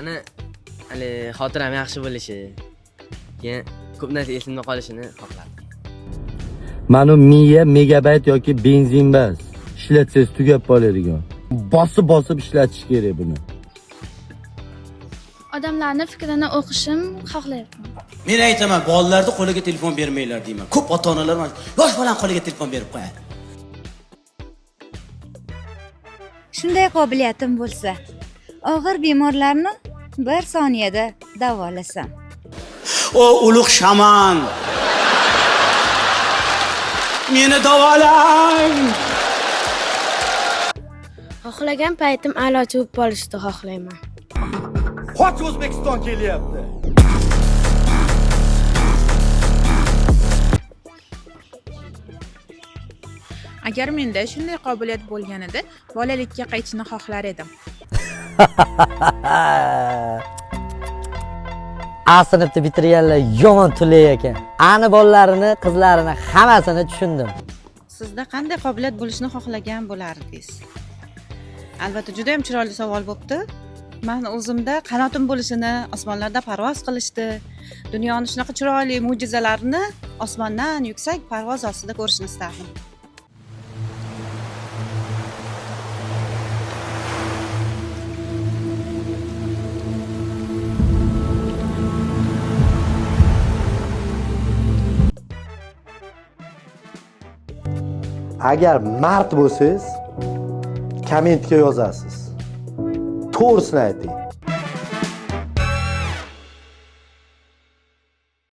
Mani hali xotiram yaxshi bo'lishi, keyin ko'p narsa esimda qolishini xohlardim. Mana 1000 megabayt yoki benzin bas. Ishlatsangiz tugab qoladigan. Bosib ishlatish kerak buni. Odamlarning fikrini o'qishim xohlayapman. Men aytaman, bolalarning qo'liga telefon bermanglar deyman. Ko'p ota-onalar yosh bolang qo'liga telefon berib qo'yadi. Shunday qobiliyatim bo'lsa, og'ir bemorlarni 1 soniyada davolasam. O ulug' shaman. Meni davolang. Xohlagan paytim a'lochi bo'lib qolishni xohlayman. Qoch O'zbekiston kelyapti. Agar menda shunday qobiliyat bo'lganida, bolalikka qaytishni xohlar edim. A sinfni bitirganlar yomon turli ekan. Ani bolalarini, qizlarini hammasini tushundim. Sizda qanday qobiliyat bo'lishini xohlagan bo'lardingiz? Albatta juda ham chiroyli savol bo'pti. Men o'zimda qanotim bo'lishini, osmonlarda parvoz qilishni, dunyoni shunaqa chiroyli mo'jizalarini osmondan yuksak parvoz ostida ko'rishni istardim. Agar mard bo'lsangiz, kommentga yozasiz. To'g'risini ayting.